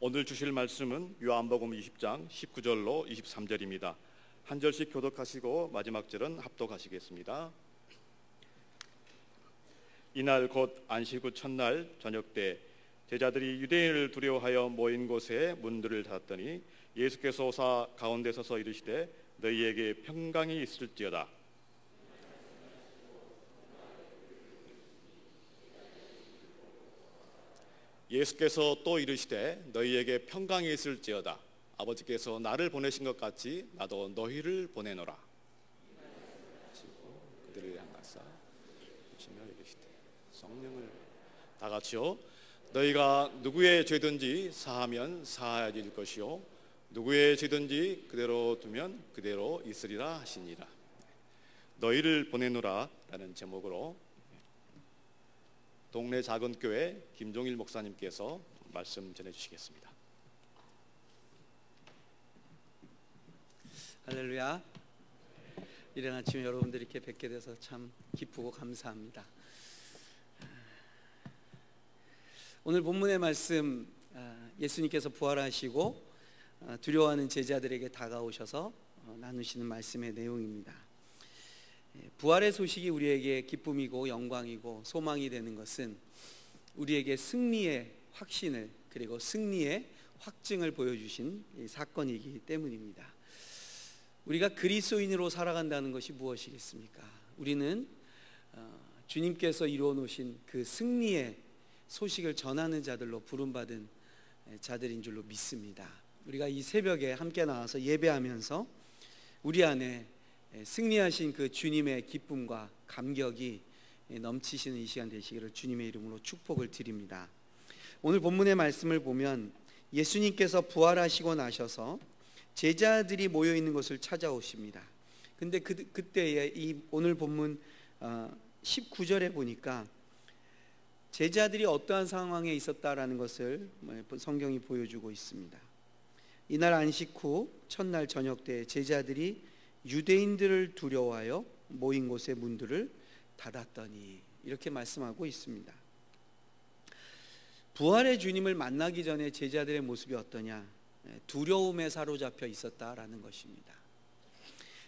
오늘 주실 말씀은 요한복음 20장 19절로 23절입니다. 한 절씩 교독하시고 마지막 절은 합독하시겠습니다. 이날 곧 안식 후 첫날 저녁 때 제자들이 유대인을 두려워하여 모인 곳에 문들을 닫았더니 예수께서 오사 가운데 서서 이르시되 너희에게 평강이 있을지어다. 예수께서 또 이르시되 너희에게 평강이 있을지어다. 아버지께서 나를 보내신 것 같이 나도 너희를 보내노라. 그들을 향하사 주시며 이르시되 성령을 다 같이요. 너희가 누구의 죄든지 사하면 사하여질 것이요 누구의 죄든지 그대로 두면 그대로 있으리라 하시니라. 너희를 보내노라 라는 제목으로 동네 작은 교회 김종일 목사님께서 말씀 전해주시겠습니다. 할렐루야. 이른 아침에 여러분들 이렇게 뵙게 돼서 참 기쁘고 감사합니다. 오늘 본문의 말씀, 예수님께서 부활하시고 두려워하는 제자들에게 다가오셔서 나누시는 말씀의 내용입니다. 부활의 소식이 우리에게 기쁨이고 영광이고 소망이 되는 것은 우리에게 승리의 확신을 그리고 승리의 확증을 보여주신 사건이기 때문입니다. 우리가 그리스도인으로 살아간다는 것이 무엇이겠습니까? 우리는 주님께서 이루어 놓으신 그 승리의 소식을 전하는 자들로 부름받은 자들인 줄로 믿습니다. 우리가 이 새벽에 함께 나와서 예배하면서 우리 안에 승리하신 그 주님의 기쁨과 감격이 넘치시는 이 시간 되시기를 주님의 이름으로 축복을 드립니다. 오늘 본문의 말씀을 보면 예수님께서 부활하시고 나셔서 제자들이 모여 있는 곳을 찾아오십니다. 근데 그때에 이 오늘 본문 19절에 보니까 제자들이 어떠한 상황에 있었다라는 것을 성경이 보여주고 있습니다. 이날 안식 후 첫날 저녁 때 제자들이 유대인들을 두려워하여 모인 곳의 문들을 닫았더니 이렇게 말씀하고 있습니다. 부활의 주님을 만나기 전에 제자들의 모습이 어떠냐? 두려움에 사로잡혀 있었다라는 것입니다.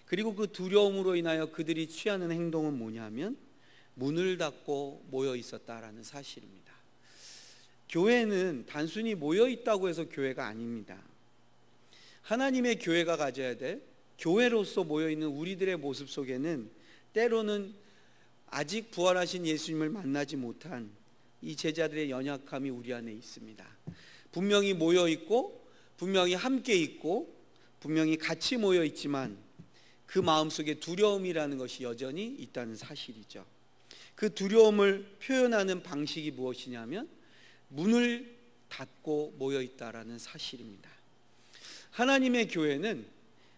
그리고 그 두려움으로 인하여 그들이 취하는 행동은 뭐냐면 문을 닫고 모여 있었다라는 사실입니다. 교회는 단순히 모여 있다고 해서 교회가 아닙니다. 하나님의 교회가 가져야 될 교회로서 모여있는 우리들의 모습 속에는 때로는 아직 부활하신 예수님을 만나지 못한 이 제자들의 연약함이 우리 안에 있습니다. 분명히 모여있고 분명히 함께 있고 분명히 같이 모여있지만 그 마음속에 두려움이라는 것이 여전히 있다는 사실이죠. 그 두려움을 표현하는 방식이 무엇이냐면 문을 닫고 모여있다라는 사실입니다. 하나님의 교회는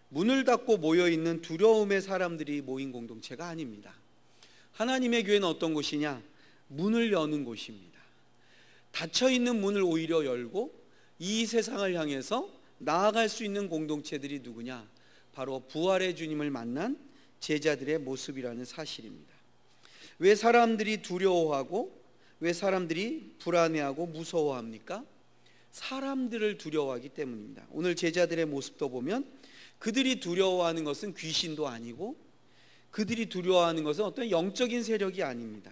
문을 닫고 모여있는 두려움의 사람들이 모인 공동체가 아닙니다. 하나님의 교회는 어떤 곳이냐? 문을 여는 곳입니다. 닫혀있는 문을 오히려 열고 이 세상을 향해서 나아갈 수 있는 공동체들이 누구냐? 바로 부활의 주님을 만난 제자들의 모습이라는 사실입니다. 왜 사람들이 두려워하고 왜 사람들이 불안해하고 무서워합니까? 사람들을 두려워하기 때문입니다. 오늘 제자들의 모습도 보면 그들이 두려워하는 것은 귀신도 아니고 그들이 두려워하는 것은 어떤 영적인 세력이 아닙니다.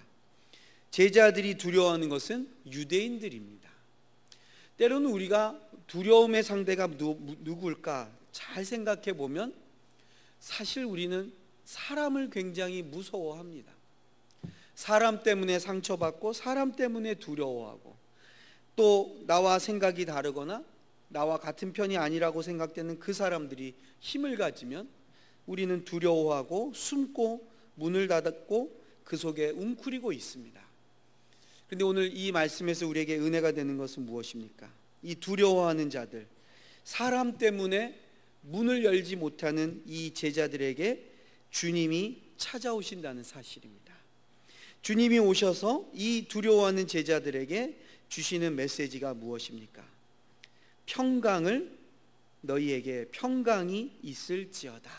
제자들이 두려워하는 것은 유대인들입니다. 때로는 우리가 두려움의 상대가 누구일까 잘 생각해 보면 사실 우리는 사람을 굉장히 무서워합니다. 사람 때문에 상처받고 사람 때문에 두려워하고 또 나와 생각이 다르거나 나와 같은 편이 아니라고 생각되는 그 사람들이 힘을 가지면 우리는 두려워하고 숨고 문을 닫고 그 속에 웅크리고 있습니다. 그런데 오늘 이 말씀에서 우리에게 은혜가 되는 것은 무엇입니까? 이 두려워하는 자들, 사람 때문에 문을 열지 못하는 이 제자들에게 주님이 찾아오신다는 사실입니다. 주님이 오셔서 이 두려워하는 제자들에게 주시는 메시지가 무엇입니까? 평강을 너희에게 평강이 있을지어다.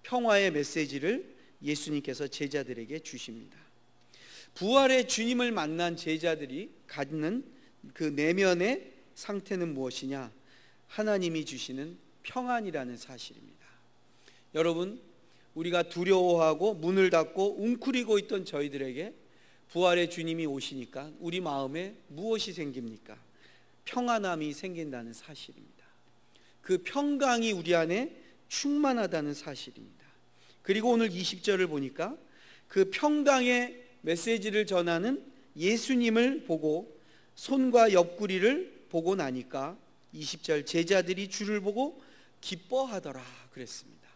평화의 메시지를 예수님께서 제자들에게 주십니다. 부활의 주님을 만난 제자들이 갖는 그 내면의 상태는 무엇이냐? 하나님이 주시는 평안이라는 사실입니다. 여러분, 우리가 두려워하고 문을 닫고 웅크리고 있던 저희들에게 부활의 주님이 오시니까 우리 마음에 무엇이 생깁니까? 평안함이 생긴다는 사실입니다. 그 평강이 우리 안에 충만하다는 사실입니다. 그리고 오늘 20절을 보니까 그 평강의 메시지를 전하는 예수님을 보고 손과 옆구리를 보고 나니까 20절 제자들이 주를 보고 기뻐하더라 그랬습니다.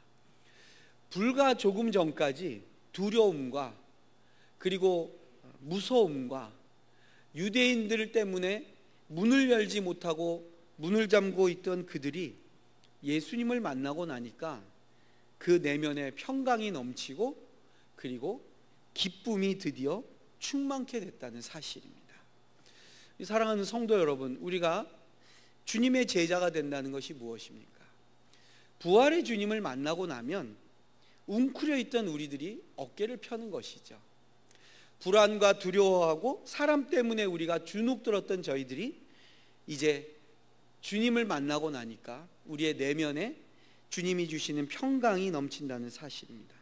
불과 조금 전까지 두려움과 그리고 무서움과 유대인들 때문에 문을 열지 못하고 문을 잠고 있던 그들이 예수님을 만나고 나니까 그 내면에 평강이 넘치고 그리고 기쁨이 드디어 충만케 됐다는 사실입니다. 사랑하는 성도 여러분, 우리가 주님의 제자가 된다는 것이 무엇입니까? 부활의 주님을 만나고 나면 웅크려 있던 우리들이 어깨를 펴는 것이죠. 불안과 두려워하고 사람 때문에 우리가 주눅들었던 저희들이 이제 주님을 만나고 나니까 우리의 내면에 주님이 주시는 평강이 넘친다는 사실입니다.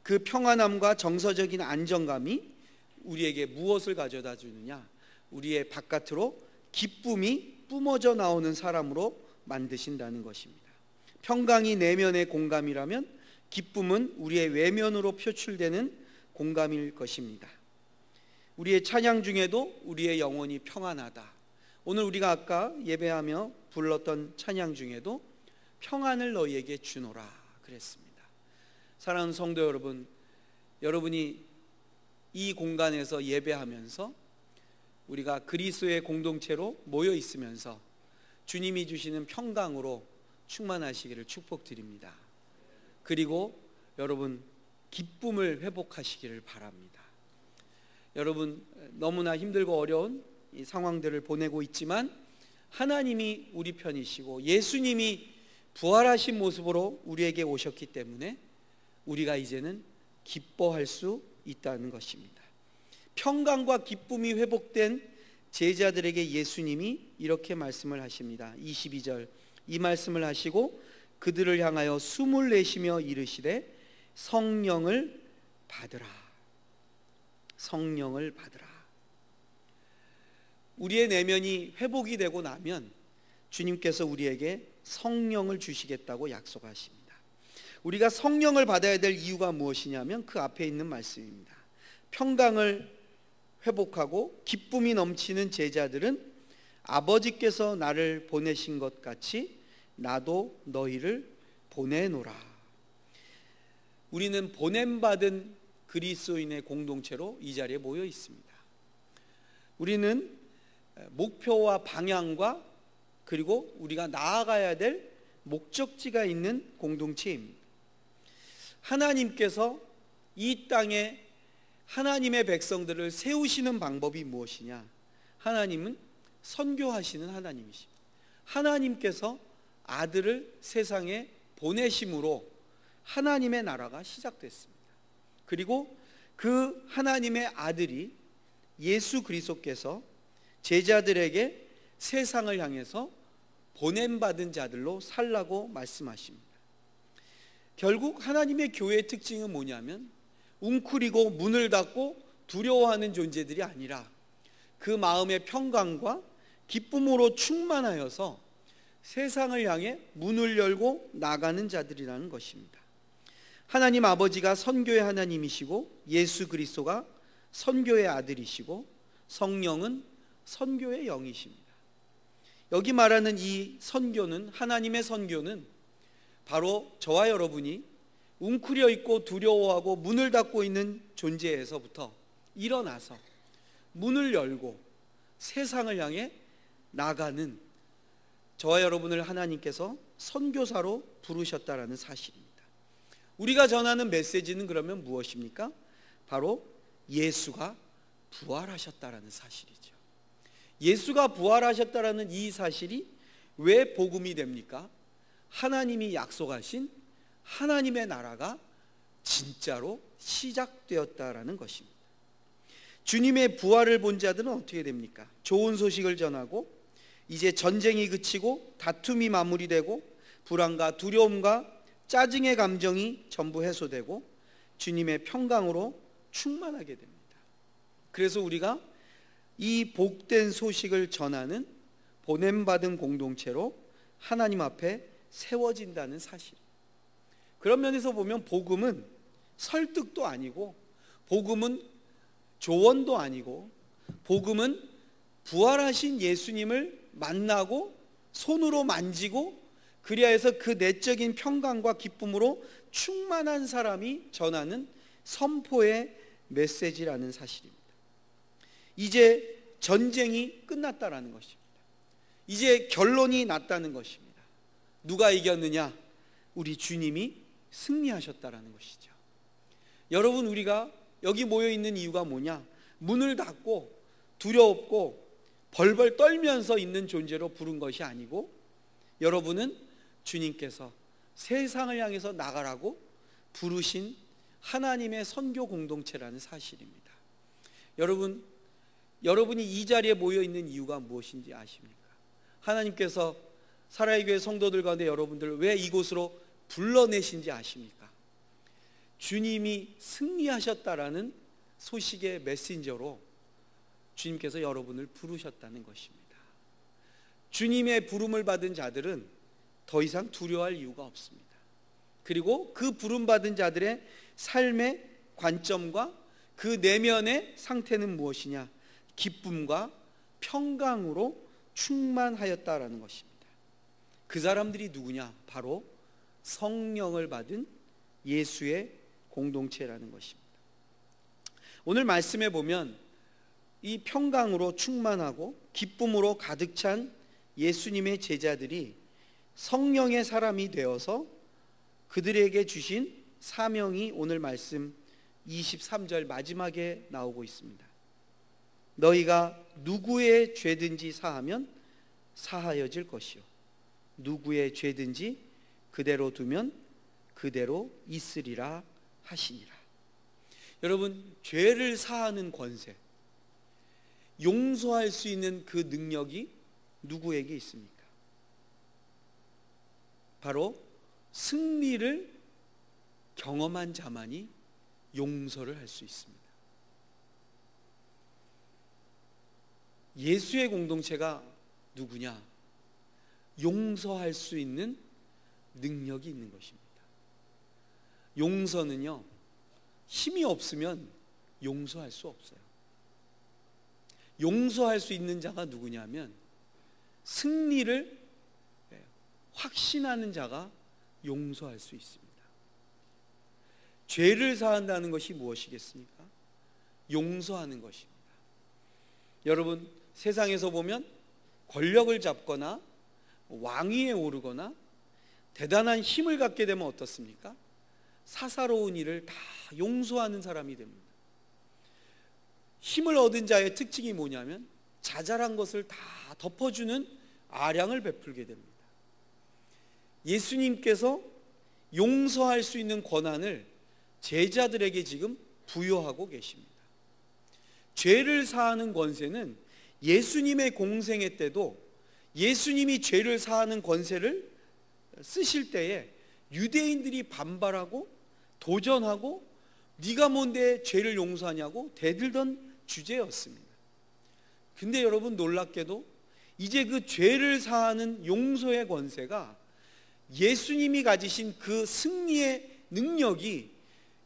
그 평안함과 정서적인 안정감이 우리에게 무엇을 가져다 주느냐? 우리의 바깥으로 기쁨이 뿜어져 나오는 사람으로 만드신다는 것입니다. 평강이 내면의 공감이라면 기쁨은 우리의 외면으로 표출되는 공감일 것입니다. 우리의 찬양 중에도 우리의 영혼이 평안하다. 오늘 우리가 아까 예배하며 불렀던 찬양 중에도 평안을 너희에게 주노라 그랬습니다. 사랑하는 성도 여러분, 여러분이 이 공간에서 예배하면서 우리가 그리스도의 공동체로 모여 있으면서 주님이 주시는 평강으로 충만하시기를 축복드립니다. 그리고 여러분 기쁨을 회복하시기를 바랍니다. 여러분 너무나 힘들고 어려운 이 상황들을 보내고 있지만 하나님이 우리 편이시고 예수님이 부활하신 모습으로 우리에게 오셨기 때문에 우리가 이제는 기뻐할 수 있다는 것입니다. 평강과 기쁨이 회복된 제자들에게 예수님이 이렇게 말씀을 하십니다. 22절 이 말씀을 하시고 그들을 향하여 숨을 내쉬며 이르시되 성령을 받으라. 성령을 받으라. 우리의 내면이 회복이 되고 나면 주님께서 우리에게 성령을 주시겠다고 약속하십니다. 우리가 성령을 받아야 될 이유가 무엇이냐면 그 앞에 있는 말씀입니다. 평강을 회복하고 기쁨이 넘치는 제자들은 아버지께서 나를 보내신 것 같이 나도 너희를 보내노라. 우리는 보냄받은 그리스도인의 공동체로 이 자리에 모여 있습니다. 우리는 목표와 방향과 그리고 우리가 나아가야 될 목적지가 있는 공동체입니다. 하나님께서 이 땅에 하나님의 백성들을 세우시는 방법이 무엇이냐? 하나님은 선교하시는 하나님이십니다. 하나님께서 아들을 세상에 보내심으로 하나님의 나라가 시작됐습니다. 그리고 그 하나님의 아들이 예수 그리스도께서 제자들에게 세상을 향해서 보냄받은 자들로 살라고 말씀하십니다. 결국 하나님의 교회의 특징은 뭐냐면 웅크리고 문을 닫고 두려워하는 존재들이 아니라 그 마음의 평강과 기쁨으로 충만하여서 세상을 향해 문을 열고 나가는 자들이라는 것입니다. 하나님 아버지가 선교의 하나님이시고 예수 그리스도가 선교의 아들이시고 성령은 선교의 영이십니다. 여기 말하는 이 선교는 하나님의 선교는 바로 저와 여러분이 웅크려 있고 두려워하고 문을 닫고 있는 존재에서부터 일어나서 문을 열고 세상을 향해 나가는 저와 여러분을 하나님께서 선교사로 부르셨다라는 사실입니다. 우리가 전하는 메시지는 그러면 무엇입니까? 바로 예수가 부활하셨다라는 사실이죠. 예수가 부활하셨다라는 이 사실이 왜 복음이 됩니까? 하나님이 약속하신 하나님의 나라가 진짜로 시작되었다라는 것입니다. 주님의 부활을 본 자들은 어떻게 됩니까? 좋은 소식을 전하고 이제 전쟁이 그치고 다툼이 마무리되고 불안과 두려움과 짜증의 감정이 전부 해소되고 주님의 평강으로 충만하게 됩니다. 그래서 우리가 이 복된 소식을 전하는 보냄받은 공동체로 하나님 앞에 세워진다는 사실. 그런 면에서 보면 복음은 설득도 아니고, 복음은 조언도 아니고, 복음은 부활하신 예수님을 만나고 손으로 만지고 그리하여서 그 내적인 평강과 기쁨으로 충만한 사람이 전하는 선포의 메시지라는 사실입니다. 이제 전쟁이 끝났다라는 것입니다. 이제 결론이 났다는 것입니다. 누가 이겼느냐? 우리 주님이 승리하셨다라는 것이죠. 여러분, 우리가 여기 모여 있는 이유가 뭐냐? 문을 닫고 두렵고 벌벌 떨면서 있는 존재로 부른 것이 아니고, 여러분은 주님께서 세상을 향해서 나가라고 부르신 하나님의 선교 공동체라는 사실입니다. 여러분이 이 자리에 모여 있는 이유가 무엇인지 아십니까? 하나님께서 사랑의 교회 성도들 가운데 여러분들을 왜 이곳으로 불러내신지 아십니까? 주님이 승리하셨다라는 소식의 메신저로 주님께서 여러분을 부르셨다는 것입니다. 주님의 부름을 받은 자들은 더 이상 두려워할 이유가 없습니다. 그리고 그 부름받은 자들의 삶의 관점과 그 내면의 상태는 무엇이냐? 기쁨과 평강으로 충만하였다라는 것입니다. 그 사람들이 누구냐? 바로 성령을 받은 예수의 공동체라는 것입니다. 오늘 말씀에 보면 이 평강으로 충만하고 기쁨으로 가득 찬 예수님의 제자들이 성령의 사람이 되어서 그들에게 주신 사명이 오늘 말씀 23절 마지막에 나오고 있습니다. 너희가 누구의 죄든지 사하면 사하여질 것이요 누구의 죄든지 그대로 두면 그대로 있으리라 하시니라. 여러분, 죄를 사하는 권세, 용서할 수 있는 그 능력이 누구에게 있습니까? 바로 승리를 경험한 자만이 용서를 할 수 있습니다. 예수의 공동체가 누구냐? 용서할 수 있는 능력이 있는 것입니다. 용서는요, 힘이 없으면 용서할 수 없어요. 용서할 수 있는 자가 누구냐면 승리를 확신하는 자가 용서할 수 있습니다. 죄를 사한다는 것이 무엇이겠습니까? 용서하는 것입니다. 여러분, 세상에서 보면 권력을 잡거나 왕위에 오르거나 대단한 힘을 갖게 되면 어떻습니까? 사사로운 일을 다 용서하는 사람이 됩니다. 힘을 얻은 자의 특징이 뭐냐면 자잘한 것을 다 덮어주는 아량을 베풀게 됩니다. 예수님께서 용서할 수 있는 권한을 제자들에게 지금 부여하고 계십니다. 죄를 사하는 권세는 예수님의 공생애 때도 예수님이 죄를 사하는 권세를 쓰실 때에 유대인들이 반발하고 도전하고 네가 뭔데 죄를 용서하냐고 대들던 주제였습니다. 근데 여러분, 놀랍게도 이제 그 죄를 사하는 용서의 권세가 예수님이 가지신 그 승리의 능력이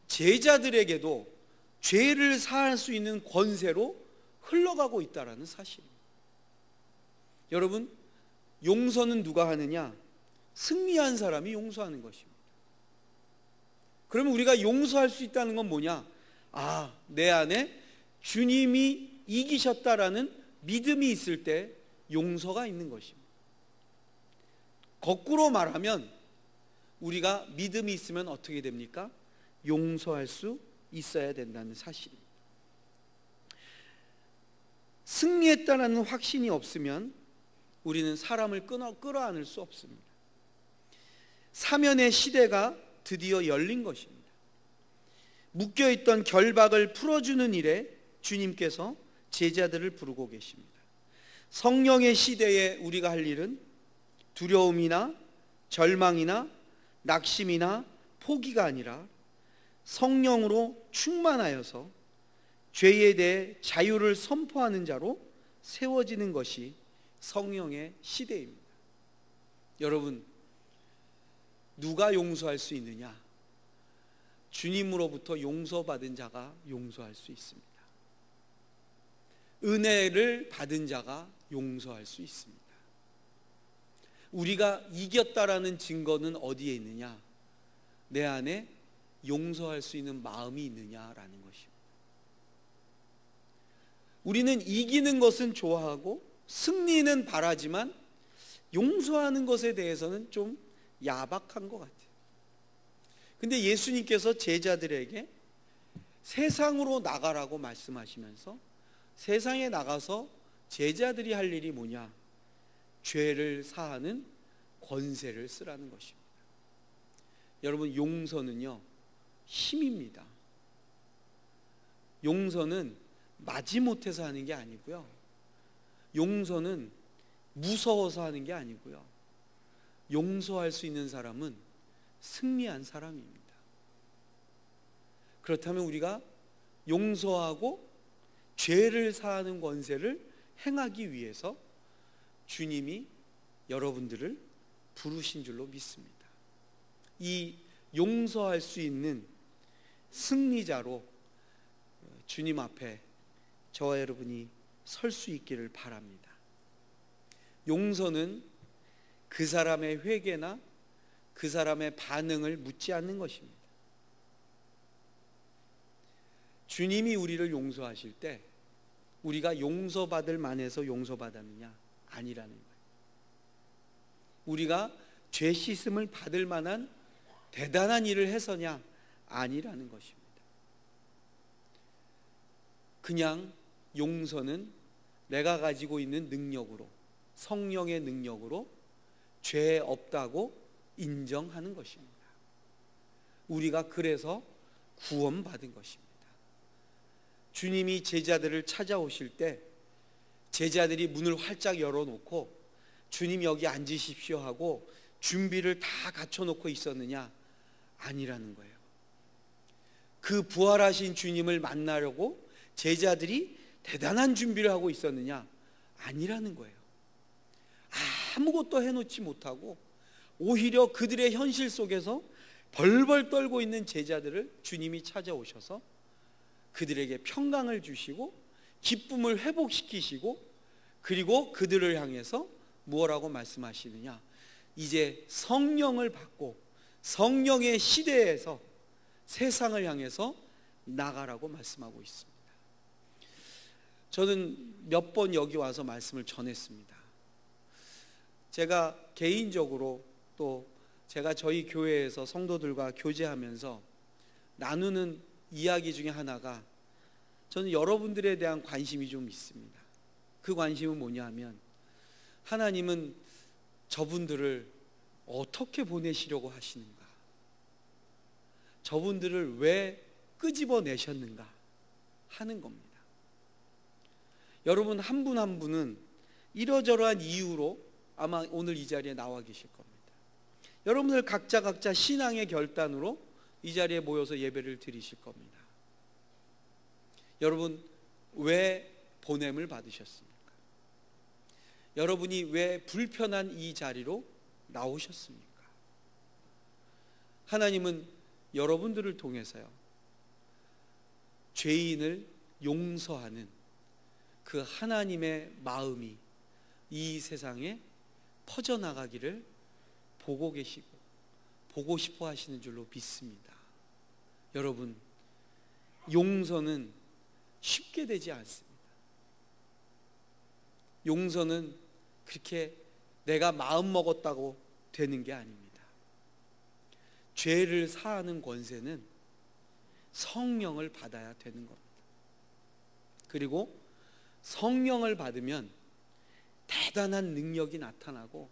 제자들에게도 죄를 사할 수 있는 권세로 흘러가고 있다는 사실입니다. 여러분, 용서는 누가 하느냐? 승리한 사람이 용서하는 것입니다. 그러면 우리가 용서할 수 있다는 건 뭐냐? 내 안에 주님이 이기셨다라는 믿음이 있을 때 용서가 있는 것입니다. 거꾸로 말하면 우리가 믿음이 있으면 어떻게 됩니까? 용서할 수 있어야 된다는 사실입니다. 승리했다라는 확신이 없으면 우리는 사람을 끌어안을 수 없습니다. 사면의 시대가 드디어 열린 것입니다. 묶여있던 결박을 풀어주는 일에 주님께서 제자들을 부르고 계십니다. 성령의 시대에 우리가 할 일은 두려움이나 절망이나 낙심이나 포기가 아니라 성령으로 충만하여서 죄에 대해 자유를 선포하는 자로 세워지는 것이 성령의 시대입니다. 여러분, 누가 용서할 수 있느냐? 주님으로부터 용서받은 자가 용서할 수 있습니다. 은혜를 받은 자가 용서할 수 있습니다. 우리가 이겼다라는 증거는 어디에 있느냐? 내 안에 용서할 수 있는 마음이 있느냐라는 것입니다. 우리는 이기는 것은 좋아하고 승리는 바라지만 용서하는 것에 대해서는 좀 야박한 것 같아요. 근데 예수님께서 제자들에게 세상으로 나가라고 말씀하시면서 세상에 나가서 제자들이 할 일이 뭐냐? 죄를 사하는 권세를 쓰라는 것입니다. 여러분, 용서는요, 힘입니다. 용서는 마지못해서 하는 게 아니고요, 용서는 무서워서 하는 게 아니고요, 용서할 수 있는 사람은 승리한 사람입니다. 그렇다면 우리가 용서하고 죄를 사하는 권세를 행하기 위해서 주님이 여러분들을 부르신 줄로 믿습니다. 이 용서할 수 있는 승리자로 주님 앞에 저와 여러분이 설 수 있기를 바랍니다. 용서는 그 사람의 회개나 그 사람의 반응을 묻지 않는 것입니다. 주님이 우리를 용서하실 때 우리가 용서받을 만해서 용서받았느냐? 아니라는 거예요. 우리가 죄 씻음을 받을 만한 대단한 일을 해서냐? 아니라는 것입니다. 그냥 용서는 내가 가지고 있는 능력으로, 성령의 능력으로 죄 없다고 인정하는 것입니다. 우리가 그래서 구원받은 것입니다. 주님이 제자들을 찾아오실 때 제자들이 문을 활짝 열어놓고 주님 여기 앉으십시오 하고 준비를 다 갖춰놓고 있었느냐? 아니라는 거예요. 그 부활하신 주님을 만나려고 제자들이 대단한 준비를 하고 있었느냐? 아니라는 거예요. 아무것도 해놓지 못하고 오히려 그들의 현실 속에서 벌벌 떨고 있는 제자들을 주님이 찾아오셔서 그들에게 평강을 주시고 기쁨을 회복시키시고, 그리고 그들을 향해서 무엇라고 말씀하시느냐? 이제 성령을 받고 성령의 시대에서 세상을 향해서 나가라고 말씀하고 있습니다. 저는 몇 번 여기 와서 말씀을 전했습니다. 제가 개인적으로 또 제가 저희 교회에서 성도들과 교제하면서 나누는 이야기 중에 하나가, 저는 여러분들에 대한 관심이 좀 있습니다. 그 관심은 뭐냐 하면, 하나님은 저분들을 어떻게 보내시려고 하시는가? 저분들을 왜 끄집어내셨는가? 하는 겁니다. 여러분 한 분 한 분은 이러저러한 이유로 아마 오늘 이 자리에 나와 계실 겁니다. 여러분들 각자 신앙의 결단으로 이 자리에 모여서 예배를 드리실 겁니다. 여러분 왜 보냄을 받으셨습니까? 여러분이 왜 불편한 이 자리로 나오셨습니까? 하나님은 여러분들을 통해서요, 죄인을 용서하는 그 하나님의 마음이 이 세상에 퍼져나가기를 보고 계시고 보고 싶어 하시는 줄로 믿습니다. 여러분, 용서는 쉽게 되지 않습니다. 용서는 그렇게 내가 마음 먹었다고 되는 게 아닙니다. 죄를 사하는 권세는 성령을 받아야 되는 겁니다. 그리고 성령을 받으면 대단한 능력이 나타나고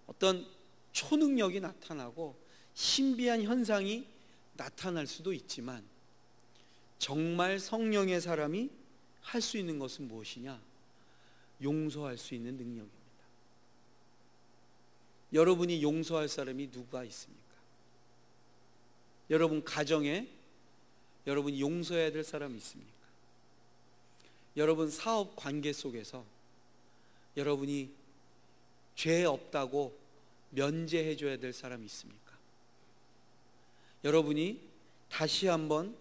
어떤 초능력이 나타나고 신비한 현상이 나타날 수도 있지만, 정말 성령의 사람이 할 수 있는 것은 무엇이냐? 용서할 수 있는 능력입니다. 여러분이 용서할 사람이 누가 있습니까? 여러분 가정에 여러분이 용서해야 될 사람이 있습니까? 여러분 사업 관계 속에서 여러분이 죄 없다고 면제해 줘야 될 사람이 있습니까? 여러분이 다시 한번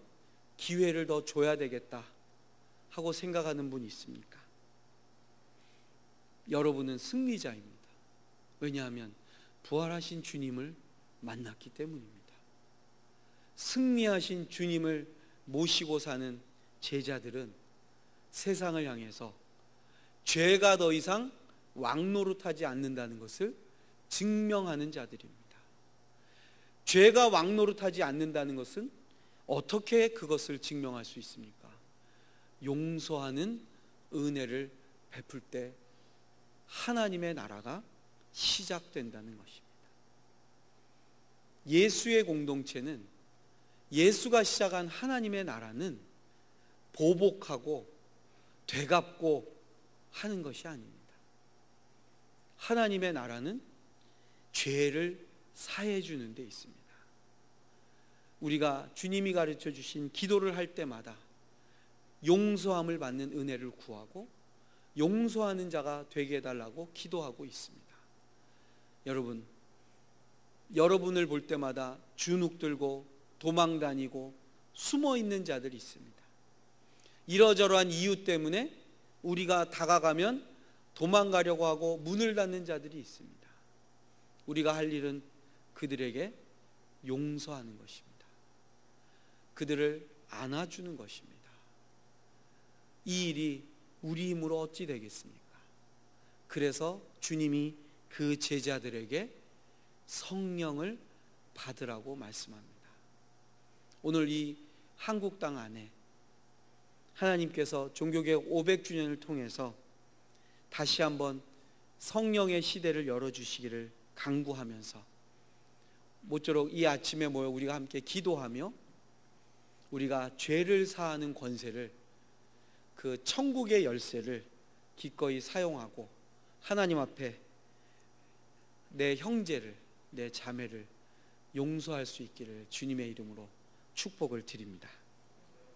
기회를 더 줘야 되겠다 하고 생각하는 분이 있습니까? 여러분은 승리자입니다. 왜냐하면 부활하신 주님을 만났기 때문입니다. 승리하신 주님을 모시고 사는 제자들은 세상을 향해서 죄가 더 이상 왕노릇하지 않는다는 것을 증명하는 자들입니다. 죄가 왕노릇하지 않는다는 것은 어떻게 그것을 증명할 수 있습니까? 용서하는 은혜를 베풀 때 하나님의 나라가 시작된다는 것입니다. 예수의 공동체는, 예수가 시작한 하나님의 나라는 보복하고 되갚고 하는 것이 아닙니다. 하나님의 나라는 죄를 사해 주는 데 있습니다. 우리가 주님이 가르쳐 주신 기도를 할 때마다 용서함을 받는 은혜를 구하고 용서하는 자가 되게 해달라고 기도하고 있습니다. 여러분을 볼 때마다 주눅 들고 도망 다니고 숨어 있는 자들이 있습니다. 이러저러한 이유 때문에 우리가 다가가면 도망가려고 하고 문을 닫는 자들이 있습니다. 우리가 할 일은 그들에게 용서하는 것입니다. 그들을 안아주는 것입니다. 이 일이 우리 힘으로 어찌 되겠습니까? 그래서 주님이 그 제자들에게 성령을 받으라고 말씀합니다. 오늘 이 한국 땅 안에 하나님께서 종교개혁 500주년을 통해서 다시 한번 성령의 시대를 열어주시기를 간구하면서 모쪼록 이 아침에 모여 우리가 함께 기도하며 우리가 죄를 사하는 권세를, 그 천국의 열쇠를 기꺼이 사용하고 하나님 앞에 내 형제를, 내 자매를 용서할 수 있기를 주님의 이름으로 축복을 드립니다.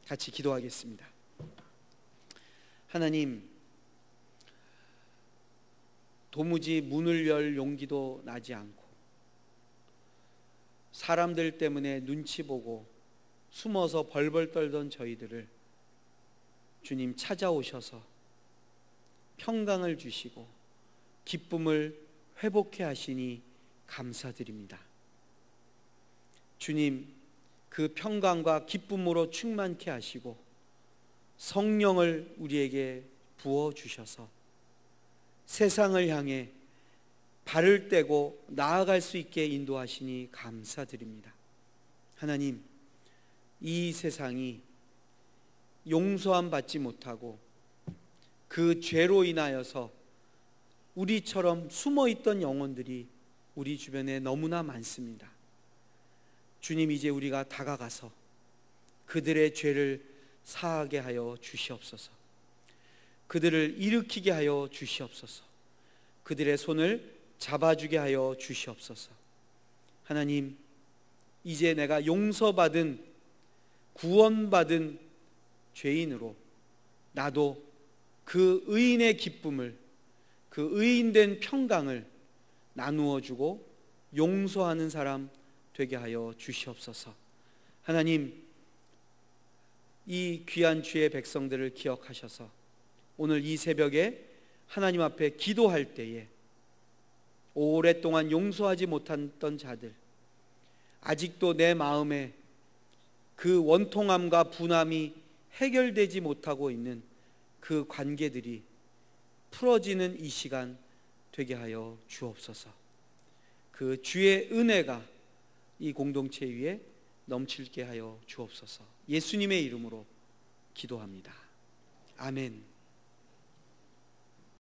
같이 기도하겠습니다. 하나님, 도무지 문을 열 용기도 나지 않고 사람들 때문에 눈치 보고 숨어서 벌벌 떨던 저희들을 주님 찾아오셔서 평강을 주시고 기쁨을 회복해 하시니 감사드립니다. 주님, 그 평강과 기쁨으로 충만케 하시고 성령을 우리에게 부어 주셔서 세상을 향해 발을 떼고 나아갈 수 있게 인도하시니 감사드립니다. 하나님, 이 세상이 용서함 받지 못하고 그 죄로 인하여서 우리처럼 숨어있던 영혼들이 우리 주변에 너무나 많습니다. 주님, 이제 우리가 다가가서 그들의 죄를 사하게 하여 주시옵소서. 그들을 일으키게 하여 주시옵소서. 그들의 손을 잡아주게 하여 주시옵소서. 하나님, 이제 내가 용서받은, 구원받은 죄인으로 나도 그 의인의 기쁨을, 그 의인된 평강을 나누어주고 용서하는 사람 되게 하여 주시옵소서. 하나님, 이 귀한 주의 백성들을 기억하셔서 오늘 이 새벽에 하나님 앞에 기도할 때에 오랫동안 용서하지 못했던 자들, 아직도 내 마음에 그 원통함과 분함이 해결되지 못하고 있는 그 관계들이 풀어지는 이 시간 되게 하여 주옵소서. 그 주의 은혜가 이 공동체 위에 넘칠게 하여 주옵소서. 예수님의 이름으로 기도합니다. 아멘.